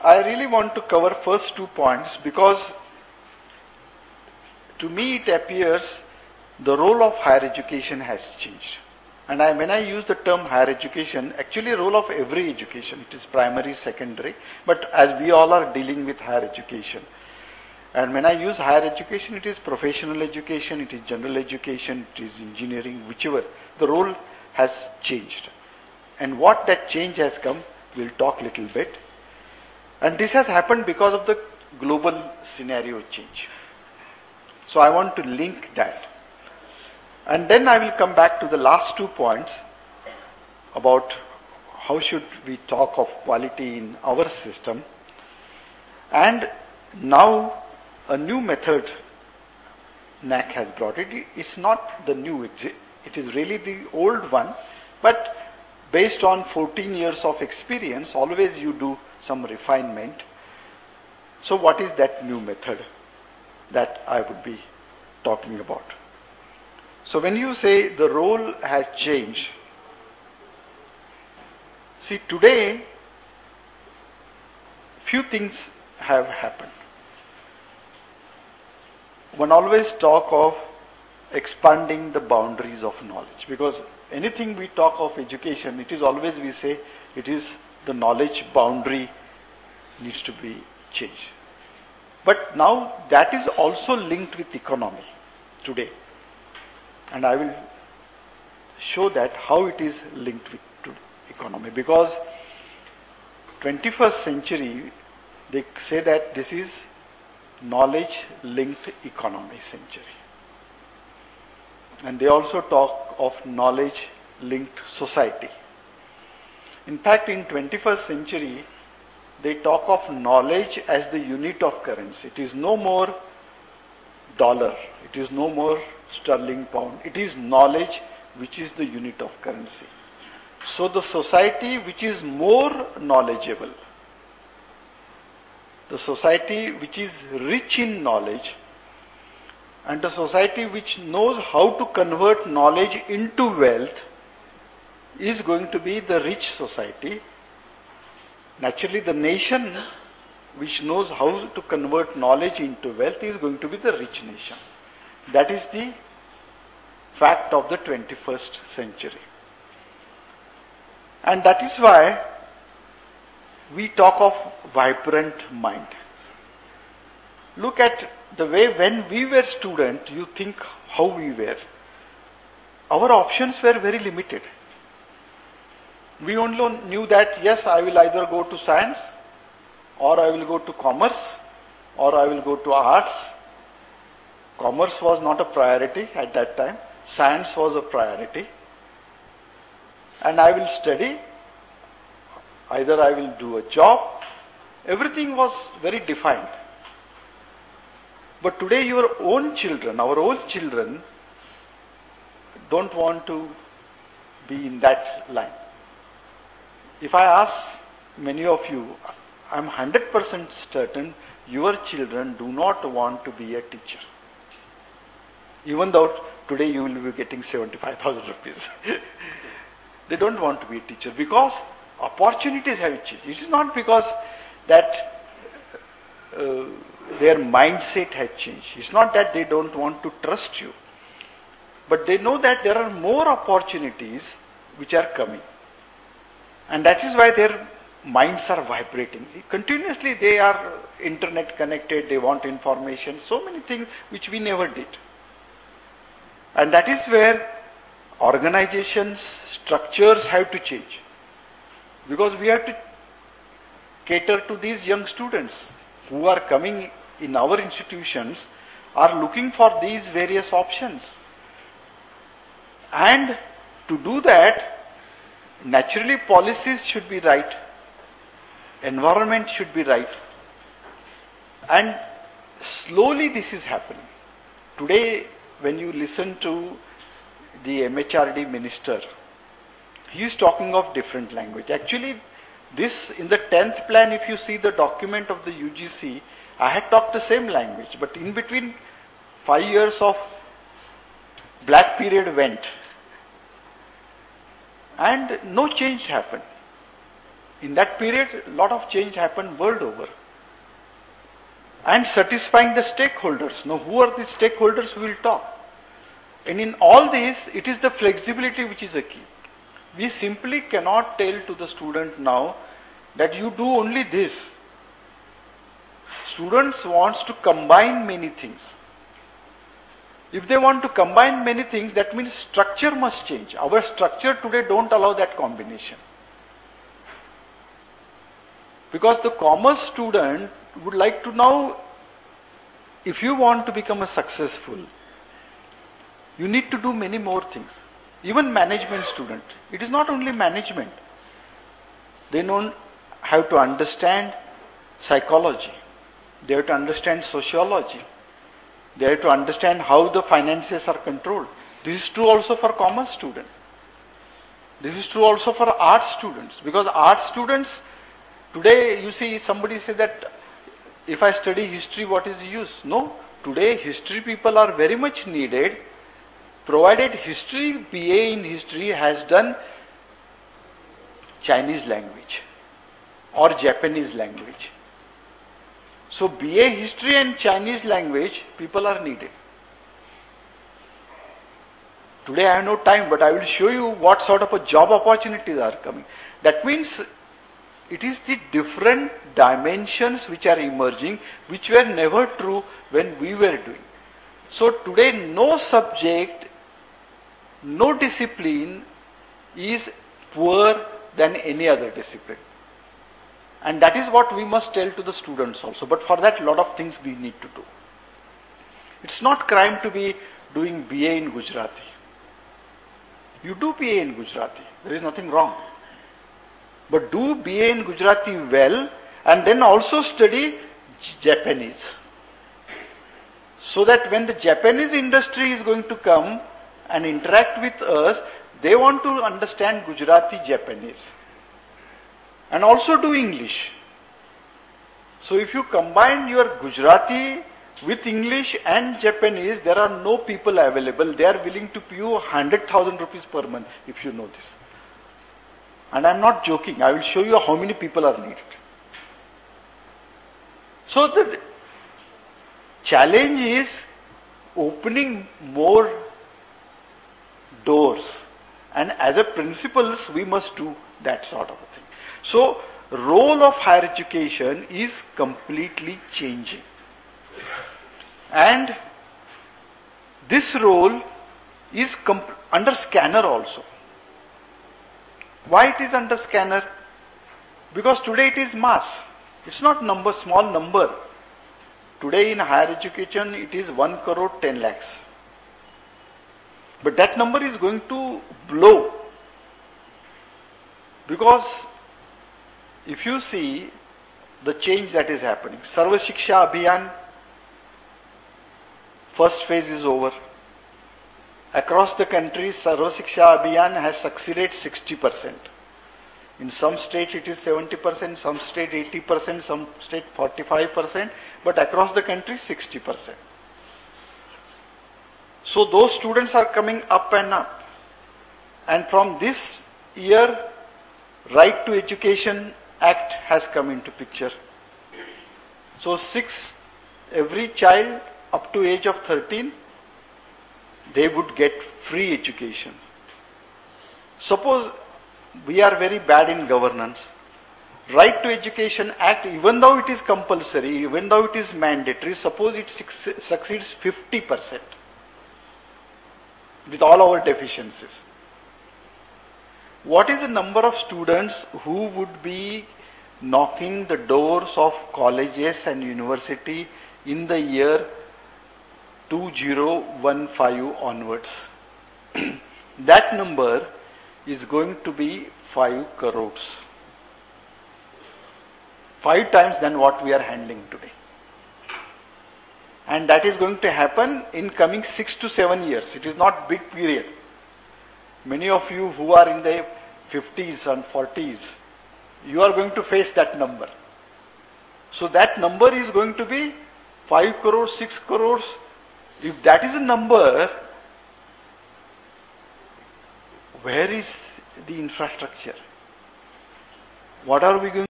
I really want to cover first 2 points because to me it appears the role of higher education has changed. And when I use the term higher education, actually role of every education, it is primary, secondary, but as we all are dealing with higher education. And when I use higher education, it is professional education, it is general education, it is engineering, whichever. The role has changed. And what that change has come, we'll talk a little bit. And this has happened because of the global scenario change. So I want to link that. And then I will come back to the last 2 points about how should we talk of quality in our system. And now a new method NAC has brought it. It's not the new, it is really the old one, but based on 14 years of experience, always you do some refinement. So what is that new method that I would be talking about? So when you say the role has changed, see today few things have happened. One always talk of expanding the boundaries of knowledge, because anything we talk of education, it is always we say it is the knowledge boundary needs to be changed. But now that is also linked with economy today. And I will show that how it is linked with economy, because 21st century, they say that this is knowledge linked economy century. And they also talk of knowledge linked society. In fact, in 21st century, they talk of knowledge as the unit of currency. It is no more dollar, it is no more sterling pound, it is knowledge which is the unit of currency. So the society which is more knowledgeable, the society which is rich in knowledge, and the society which knows how to convert knowledge into wealth is going to be the rich society. Naturally, the nation which knows how to convert knowledge into wealth is going to be the rich nation. That is the fact of the 21st century. And that is why we talk of vibrant mind. Look at the way when we were students, you think how we were. Our options were very limited. We only knew that yes, I will either go to science, or I will go to commerce, or I will go to arts. Commerce was not a priority at that time. Science was a priority. And I will study, either I will do a job. Everything was very defined. But today your own children, our own children, don't want to be in that line. If I ask many of you, I'm 100% certain your children do not want to be a teacher. Even though today you will be getting 75,000 rupees. They don't want to be a teacher because opportunities have changed. It is not because that their mindset has changed. It's not that they don't want to trust you. But they know that there are more opportunities which are coming. And that is why their minds are vibrating. Continuously they are internet connected, they want information, so many things which we never did. And that is where organizations, structures have to change. Because we have to cater to these young students who are coming in our institutions, are looking for these various options. And to do that, naturally policies should be right, environment should be right, and slowly this is happening. Today, when you listen to the MHRD minister, he is talking of different language. Actually, this in the 10th plan, if you see the document of the UGC, I had talked the same language, but in between 5 years of black period went, and no change happened. In that period, a lot of change happened world over. And satisfying the stakeholders. Now, who are the stakeholders? We will talk. And in all this, it is the flexibility which is a key. We simply cannot tell to the student now that you do only this. Students wants to combine many things. If they want to combine many things, that means structure must change. Our structure today don't allow that combination. Because the commerce student would like to know, if you want to become a successful, you need to do many more things. Even management student, it is not only management. They don't have to understand psychology. They have to understand sociology. They have to understand how the finances are controlled. This is true also for commerce student. This is true also for art students. Because art students, today you see somebody say that if I study history, what is the use? No. Today history people are very much needed, provided history, BA in history has done Chinese language or Japanese language. So BA history and Chinese language people are needed. Today I have no time, but I will show you what sort of a job opportunities are coming. That means it is the different dimensions which are emerging, which were never true when we were doing. So today no subject, no discipline is poor than any other discipline. And that is what we must tell to the students also. But for that, a lot of things we need to do. It's not crime to be doing BA in Gujarati. You do BA in Gujarati. There is nothing wrong. But do BA in Gujarati well and then also study Japanese. So that when the Japanese industry is going to come and interact with us, they want to understand Gujarati, Japanese. And also do English. So if you combine your Gujarati with English and Japanese, there are no people available. They are willing to pay you 100,000 rupees per month if you know this. And I am not joking. I will show you how many people are needed. So the challenge is opening more doors. And as a principals, we must do that sort of a thing. So, role of higher education is completely changing. And this role is under scanner also. Why it is under scanner? Because today it is mass. It's not number, small number. Today in higher education it is 1 crore 10 lakhs. But that number is going to blow. Because if you see the change that is happening, Sarva Shiksha Abhiyan, first phase is over. Across the country, Sarva Shiksha Abhiyan has succeeded 60%. In some states it is 70%, some state 80%, some state 45%, but across the country 60%. So those students are coming up and up. And from this year, Right to Education Act has come into picture. So every child up to age of 13, they would get free education. Suppose we are very bad in governance. Right to Education Act, even though it is compulsory, even though it is mandatory, suppose it succeeds 50% with all our deficiencies. What is the number of students who would be knocking the doors of colleges and university in the year 2015 onwards? That number is going to be 5 crores. 5 times than what we are handling today. And that is going to happen in coming 6 to 7 years. It is not big period. Many of you who are in the 50s and 40s, you are going to face that number. So that number is going to be 5 crores, 6 crores. If that is a number, where is the infrastructure? what are we going